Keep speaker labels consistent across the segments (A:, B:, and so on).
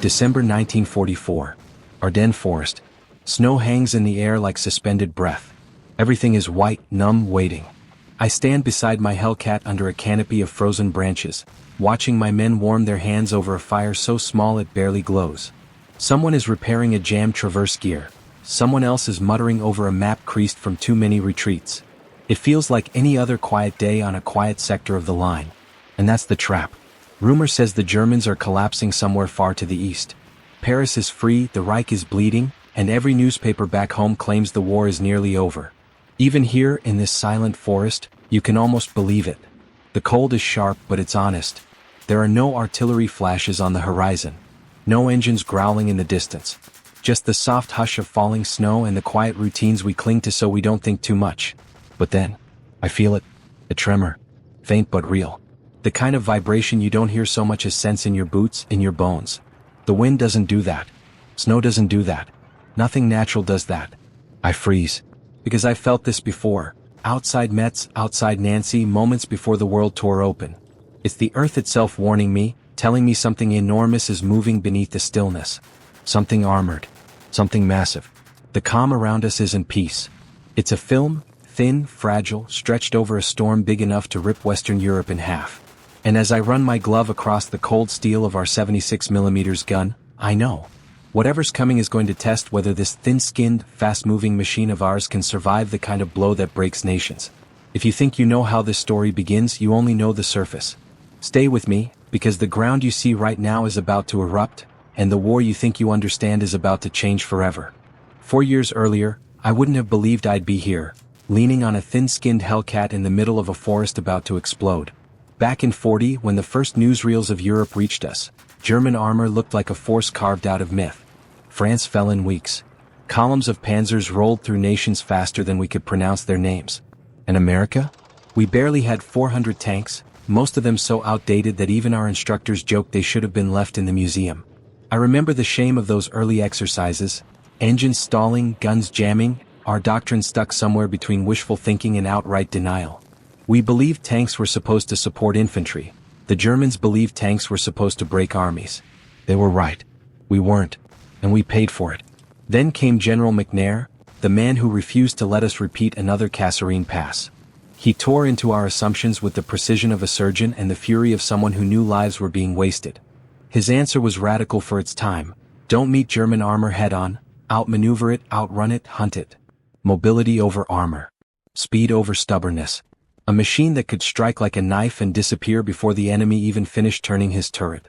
A: December 1944. Ardennes Forest. Snow hangs in the air like suspended breath. Everything is white, numb, waiting. I stand beside my Hellcat under a canopy of frozen branches, watching my men warm their hands over a fire so small it barely glows. Someone is repairing a jammed traverse gear. Someone else is muttering over a map creased from too many retreats. It feels like any other quiet day on a quiet sector of the line. And that's the trap. Rumor says the Germans are collapsing somewhere far to the east. Paris is free, the Reich is bleeding, and every newspaper back home claims the war is nearly over. Even here, in this silent forest, you can almost believe it. The cold is sharp, but it's honest. There are no artillery flashes on the horizon. No engines growling in the distance. Just the soft hush of falling snow and the quiet routines we cling to so we don't think too much. But then, I feel it. A tremor. Faint but real. The kind of vibration you don't hear so much as sense in your boots, in your bones. The wind doesn't do that. Snow doesn't do that. Nothing natural does that. I freeze. Because I felt this before. Outside Metz, outside Nancy, moments before the world tore open. It's the earth itself warning me, telling me something enormous is moving beneath the stillness. Something armored. Something massive. The calm around us isn't peace. It's a film, thin, fragile, stretched over a storm big enough to rip Western Europe in half. And as I run my glove across the cold steel of our 76mm gun, I know. Whatever's coming is going to test whether this thin-skinned, fast-moving machine of ours can survive the kind of blow that breaks nations. If you think you know how this story begins, you only know the surface. Stay with me, because the ground you see right now is about to erupt, and the war you think you understand is about to change forever. 4 years earlier, I wouldn't have believed I'd be here, leaning on a thin-skinned Hellcat in the middle of a forest about to explode. Back in '40, when the first newsreels of Europe reached us, German armor looked like a force carved out of myth. France fell in weeks. Columns of panzers rolled through nations faster than we could pronounce their names. And America? We barely had 400 tanks, most of them so outdated that even our instructors joked they should have been left in the museum. I remember the shame of those early exercises, engines stalling, guns jamming, our doctrine stuck somewhere between wishful thinking and outright denial. We believed tanks were supposed to support infantry. The Germans believed tanks were supposed to break armies. They were right. We weren't. And we paid for it. Then came General McNair, the man who refused to let us repeat another Kasserine pass. He tore into our assumptions with the precision of a surgeon and the fury of someone who knew lives were being wasted. His answer was radical for its time. Don't meet German armor head-on, outmaneuver it, outrun it, hunt it. Mobility over armor. Speed over stubbornness. A machine that could strike like a knife and disappear before the enemy even finished turning his turret.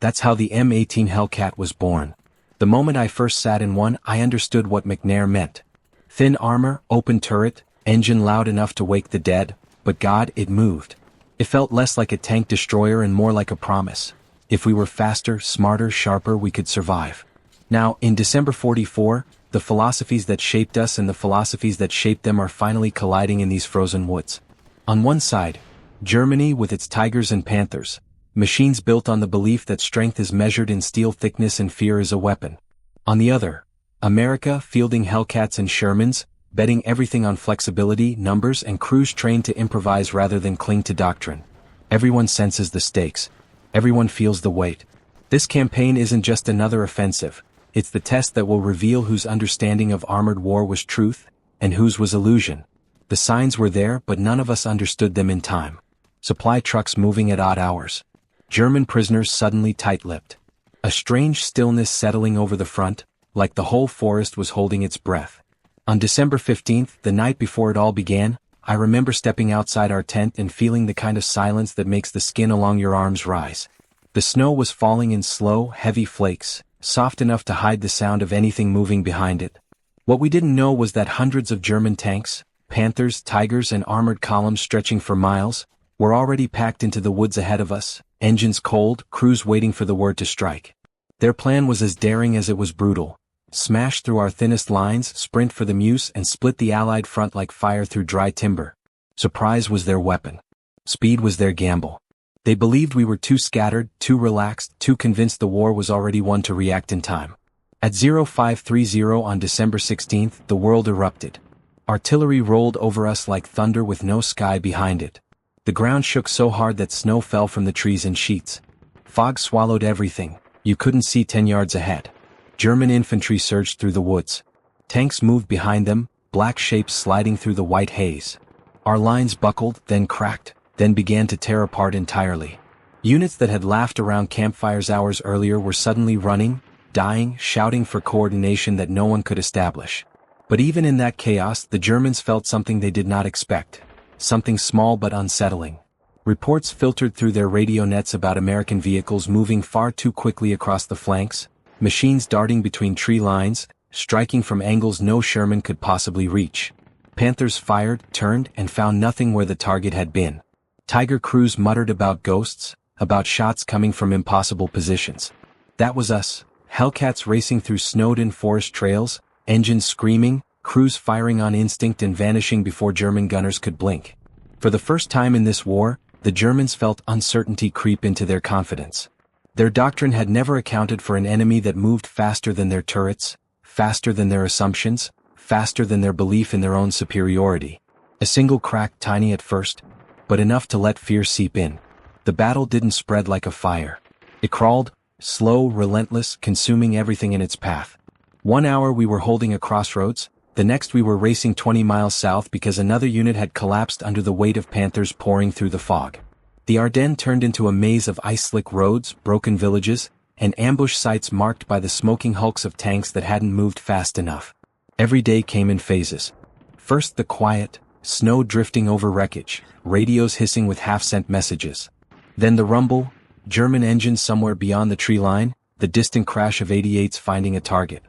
A: That's how the M18 Hellcat was born. The moment I first sat in one, I understood what McNair meant. Thin armor, open turret, engine loud enough to wake the dead, but God, it moved. It felt less like a tank destroyer and more like a promise. If we were faster, smarter, sharper, we could survive. Now, in December '44, the philosophies that shaped us and the philosophies that shaped them are finally colliding in these frozen woods. On one side, Germany with its Tigers and Panthers, machines built on the belief that strength is measured in steel thickness and fear is a weapon. On the other, America fielding Hellcats and Shermans, betting everything on flexibility, numbers, and crews trained to improvise rather than cling to doctrine. Everyone senses the stakes. Everyone feels the weight. This campaign isn't just another offensive. It's the test that will reveal whose understanding of armored war was truth, and whose was illusion. The signs were there, but none of us understood them in time. Supply trucks moving at odd hours. German prisoners suddenly tight-lipped. A strange stillness settling over the front, like the whole forest was holding its breath. On December 15th, the night before it all began, I remember stepping outside our tent and feeling the kind of silence that makes the skin along your arms rise. The snow was falling in slow, heavy flakes, soft enough to hide the sound of anything moving behind it. What we didn't know was that hundreds of German tanks, Panthers, Tigers, and armored columns stretching for miles, were already packed into the woods ahead of us, engines cold, crews waiting for the word to strike. Their plan was as daring as it was brutal. Smash through our thinnest lines, sprint for the Meuse, and split the Allied front like fire through dry timber. Surprise was their weapon. Speed was their gamble. They believed we were too scattered, too relaxed, too convinced the war was already won to react in time. At 0530 on December 16th, the world erupted. Artillery rolled over us like thunder with no sky behind it. The ground shook so hard that snow fell from the trees in sheets. Fog swallowed everything. You couldn't see 10 yards ahead. German infantry surged through the woods. Tanks moved behind them, black shapes sliding through the white haze. Our lines buckled, then cracked, then began to tear apart entirely. Units that had laughed around campfires hours earlier were suddenly running, dying, shouting for coordination that no one could establish. But even in that chaos, the Germans felt something they did not expect. Something small but unsettling. Reports filtered through their radio nets about American vehicles moving far too quickly across the flanks, machines darting between tree lines, striking from angles no Sherman could possibly reach. Panthers fired, turned, and found nothing where the target had been. Tiger crews muttered about ghosts, about shots coming from impossible positions. That was us, Hellcats racing through snowed-in forest trails, engines screaming, crews firing on instinct and vanishing before German gunners could blink. For the first time in this war, the Germans felt uncertainty creep into their confidence. Their doctrine had never accounted for an enemy that moved faster than their turrets, faster than their assumptions, faster than their belief in their own superiority. A single crack, tiny at first, but enough to let fear seep in. The battle didn't spread like a fire. It crawled, slow, relentless, consuming everything in its path. 1 hour we were holding a crossroads, the next we were racing 20 miles south because another unit had collapsed under the weight of Panthers pouring through the fog. The Ardennes turned into a maze of ice-slick roads, broken villages, and ambush sites marked by the smoking hulks of tanks that hadn't moved fast enough. Every day came in phases. First the quiet, snow drifting over wreckage, radios hissing with half-sent messages. Then the rumble, German engines somewhere beyond the tree line, the distant crash of 88s finding a target.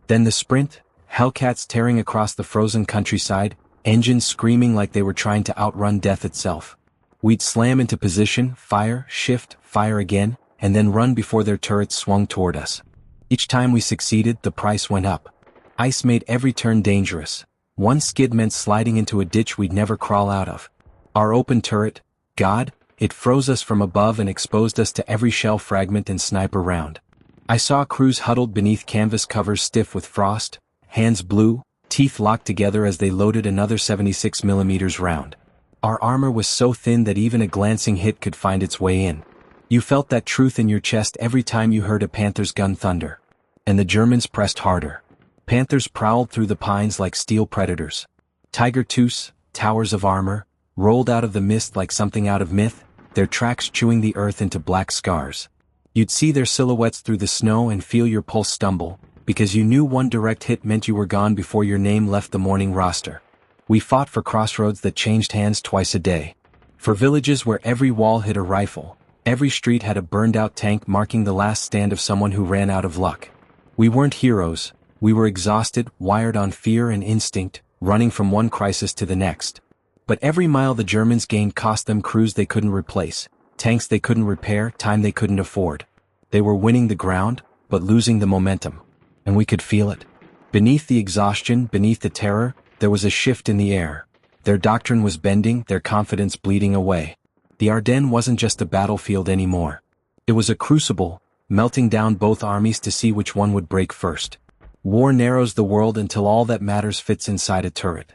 A: Then the sprint, Hellcats tearing across the frozen countryside, engines screaming like they were trying to outrun death itself. We'd slam into position, fire, shift, fire again, and then run before their turrets swung toward us. Each time we succeeded, the price went up. Ice made every turn dangerous. One skid meant sliding into a ditch we'd never crawl out of. Our open turret, God, it froze us from above and exposed us to every shell fragment and sniper round. I saw crews huddled beneath canvas covers stiff with frost, hands blue, teeth locked together as they loaded another 76mm round. Our armor was so thin that even a glancing hit could find its way in. You felt that truth in your chest every time you heard a Panther's gun thunder. And the Germans pressed harder. Panthers prowled through the pines like steel predators. Tiger IIs, towers of armor, rolled out of the mist like something out of myth, their tracks chewing the earth into black scars. You'd see their silhouettes through the snow and feel your pulse stumble, because you knew one direct hit meant you were gone before your name left the morning roster. We fought for crossroads that changed hands twice a day. For villages where every wall hit a rifle, every street had a burned-out tank marking the last stand of someone who ran out of luck. We weren't heroes, we were exhausted, wired on fear and instinct, running from one crisis to the next. But every mile the Germans gained cost them crews they couldn't replace, tanks they couldn't repair, time they couldn't afford. They were winning the ground, but losing the momentum. And we could feel it. Beneath the exhaustion, beneath the terror, there was a shift in the air. Their doctrine was bending, their confidence bleeding away. The Ardennes wasn't just a battlefield anymore. It was a crucible, melting down both armies to see which one would break first. War narrows the world until all that matters fits inside a turret.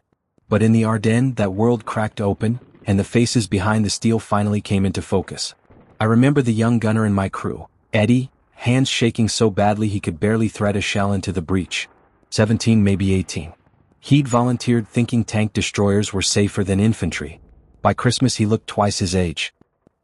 A: But in the Ardennes, that world cracked open, and the faces behind the steel finally came into focus. I remember the young gunner in my crew, Eddie, hands shaking so badly he could barely thread a shell into the breach. 17, maybe 18. He'd volunteered thinking tank destroyers were safer than infantry. By Christmas he looked twice his age.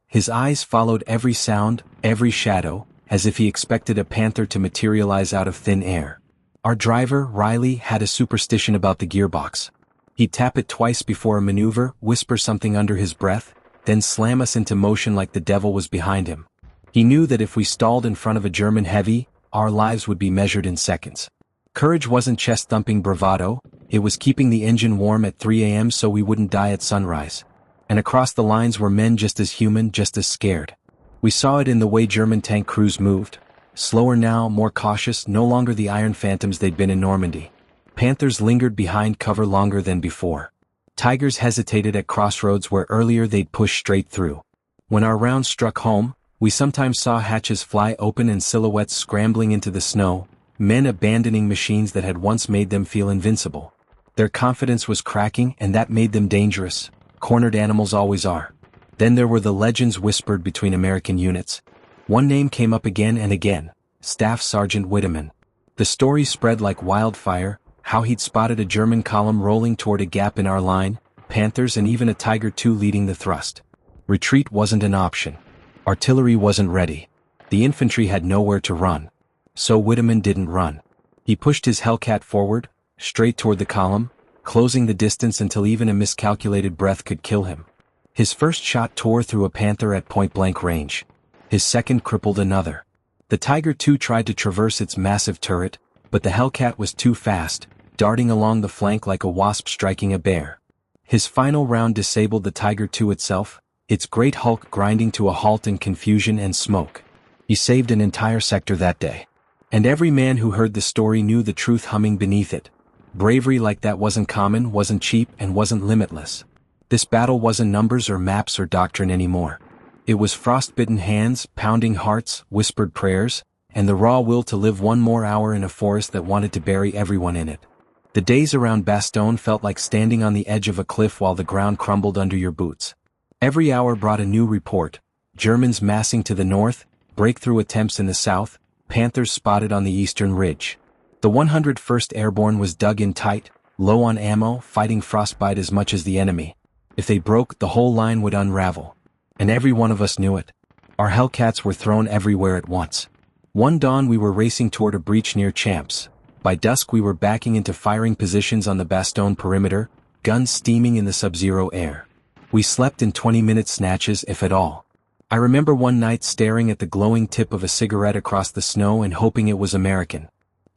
A: His eyes followed every sound, every shadow, as if he expected a panther to materialize out of thin air. Our driver, Riley, had a superstition about the gearbox. He'd tap it twice before a maneuver, whisper something under his breath, then slam us into motion like the devil was behind him. He knew that if we stalled in front of a German heavy, our lives would be measured in seconds. Courage wasn't chest-thumping bravado, it was keeping the engine warm at 3 a.m. so we wouldn't die at sunrise. And across the lines were men just as human, just as scared. We saw it in the way German tank crews moved. Slower now, more cautious, no longer the iron phantoms they'd been in Normandy. Panthers lingered behind cover longer than before. Tigers hesitated at crossroads where earlier they'd pushed straight through. When our rounds struck home, we sometimes saw hatches fly open and silhouettes scrambling into the snow, men abandoning machines that had once made them feel invincible. Their confidence was cracking, and that made them dangerous. Cornered animals always are. Then there were the legends whispered between American units. One name came up again and again, Staff Sergeant Whitteman. The story spread like wildfire, how he'd spotted a German column rolling toward a gap in our line, Panthers and even a Tiger II leading the thrust. Retreat wasn't an option. Artillery wasn't ready. The infantry had nowhere to run. So Whitteman didn't run. He pushed his Hellcat forward, straight toward the column, closing the distance until even a miscalculated breath could kill him. His first shot tore through a Panther at point-blank range. His second crippled another. The Tiger II tried to traverse its massive turret, but the Hellcat was too fast, darting along the flank like a wasp striking a bear. His final round disabled the Tiger II itself, its great hulk grinding to a halt in confusion and smoke. He saved an entire sector that day. And every man who heard the story knew the truth humming beneath it. Bravery like that wasn't common, wasn't cheap, and wasn't limitless. This battle wasn't numbers or maps or doctrine anymore. It was frostbitten hands, pounding hearts, whispered prayers, and the raw will to live one more hour in a forest that wanted to bury everyone in it. The days around Bastogne felt like standing on the edge of a cliff while the ground crumbled under your boots. Every hour brought a new report. Germans massing to the north, breakthrough attempts in the south, Panthers spotted on the eastern ridge. The 101st Airborne was dug in tight, low on ammo, fighting frostbite as much as the enemy. If they broke, the whole line would unravel. And every one of us knew it. Our Hellcats were thrown everywhere at once. One dawn we were racing toward a breach near Champs. By dusk we were backing into firing positions on the Bastogne perimeter, guns steaming in the sub-zero air. We slept in 20-minute snatches if at all. I remember one night staring at the glowing tip of a cigarette across the snow and hoping it was American.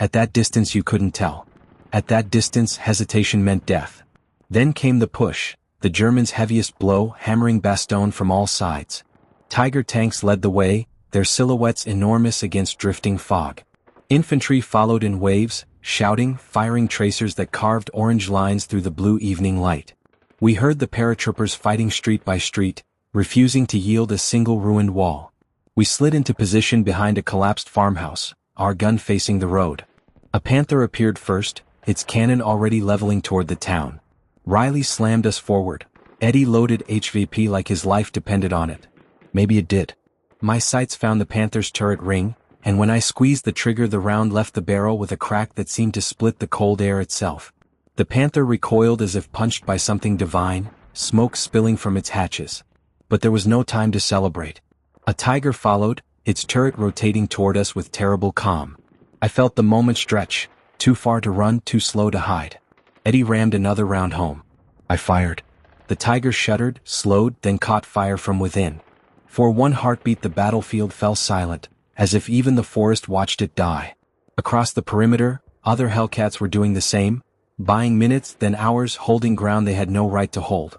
A: At that distance you couldn't tell. At that distance hesitation meant death. Then came the push. The Germans' heaviest blow, hammering Bastogne from all sides. Tiger tanks led the way, their silhouettes enormous against drifting fog. Infantry followed in waves, shouting, firing tracers that carved orange lines through the blue evening light. We heard the paratroopers fighting street by street, refusing to yield a single ruined wall. We slid into position behind a collapsed farmhouse, our gun facing the road. A Panther appeared first, its cannon already leveling toward the town. Riley slammed us forward. Eddie loaded HVP like his life depended on it. Maybe it did. My sights found the Panther's turret ring, and when I squeezed the trigger the round left the barrel with a crack that seemed to split the cold air itself. The Panther recoiled as if punched by something divine, smoke spilling from its hatches. But there was no time to celebrate. A Tiger followed, its turret rotating toward us with terrible calm. I felt the moment stretch, too far to run, too slow to hide. Eddie rammed another round home. I fired. The Tiger shuddered, slowed, then caught fire from within. For one heartbeat the battlefield fell silent, as if even the forest watched it die. Across the perimeter, other Hellcats were doing the same, buying minutes, then hours, holding ground they had no right to hold.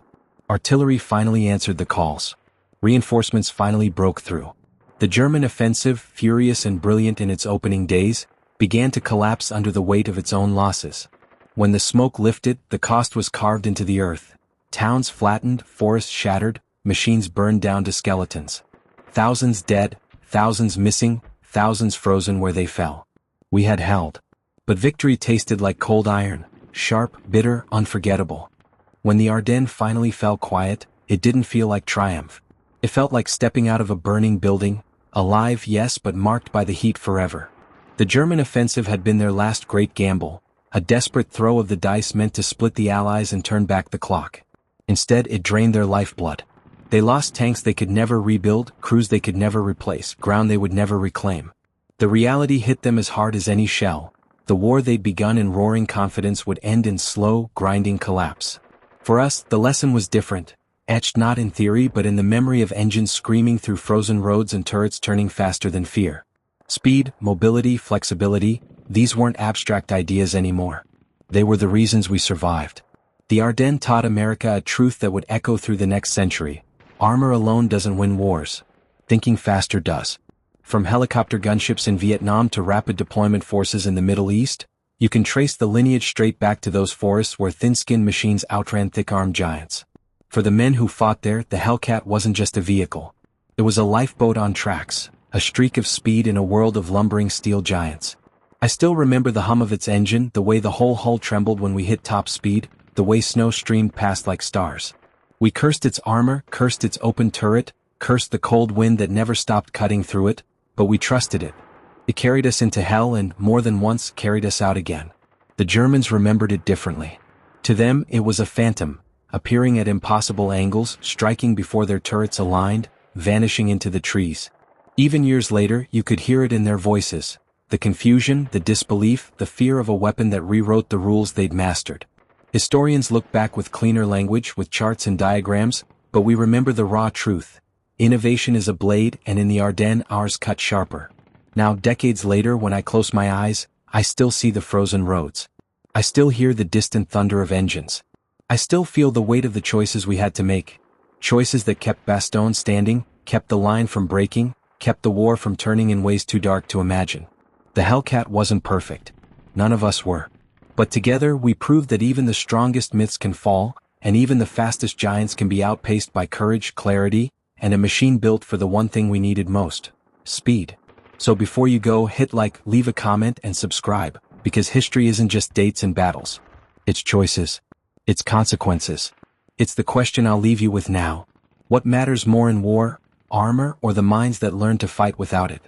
A: Artillery finally answered the calls. Reinforcements finally broke through. The German offensive, furious and brilliant in its opening days, began to collapse under the weight of its own losses. When the smoke lifted, the cost was carved into the earth. Towns flattened, forests shattered, machines burned down to skeletons. Thousands dead, thousands missing, thousands frozen where they fell. We had held. But victory tasted like cold iron, sharp, bitter, unforgettable. When the Ardennes finally fell quiet, it didn't feel like triumph. It felt like stepping out of a burning building, alive yes but marked by the heat forever. The German offensive had been their last great gamble. A desperate throw of the dice meant to split the Allies and turn back the clock. Instead, it drained their lifeblood. They lost tanks they could never rebuild, crews they could never replace, ground they would never reclaim. The reality hit them as hard as any shell. The war they'd begun in roaring confidence would end in slow, grinding collapse. For us, the lesson was different, etched not in theory but in the memory of engines screaming through frozen roads and turrets turning faster than fear. Speed, mobility, flexibility, these weren't abstract ideas anymore. They were the reasons we survived. The Ardennes taught America a truth that would echo through the next century. Armor alone doesn't win wars. Thinking faster does. From helicopter gunships in Vietnam to rapid deployment forces in the Middle East, you can trace the lineage straight back to those forests where thin-skinned machines outran thick-armed giants. For the men who fought there, the Hellcat wasn't just a vehicle. It was a lifeboat on tracks, a streak of speed in a world of lumbering steel giants. I still remember the hum of its engine, the way the whole hull trembled when we hit top speed, the way snow streamed past like stars. We cursed its armor, cursed its open turret, cursed the cold wind that never stopped cutting through it, but we trusted it. It carried us into hell and, more than once, carried us out again. The Germans remembered it differently. To them, it was a phantom, appearing at impossible angles, striking before their turrets aligned, vanishing into the trees. Even years later, you could hear it in their voices. The confusion, the disbelief, the fear of a weapon that rewrote the rules they'd mastered. Historians look back with cleaner language, with charts and diagrams, but we remember the raw truth. Innovation is a blade, and in the Ardennes, ours cut sharper. Now, decades later, when I close my eyes, I still see the frozen roads. I still hear the distant thunder of engines. I still feel the weight of the choices we had to make. Choices that kept Bastogne standing, kept the line from breaking, kept the war from turning in ways too dark to imagine. The Hellcat wasn't perfect. None of us were. But together, we proved that even the strongest myths can fall, and even the fastest giants can be outpaced by courage, clarity, and a machine built for the one thing we needed most: speed. So before you go, hit like, leave a comment, and subscribe, because history isn't just dates and battles. It's choices. It's consequences. It's the question I'll leave you with now. What matters more in war, armor, or the minds that learn to fight without it?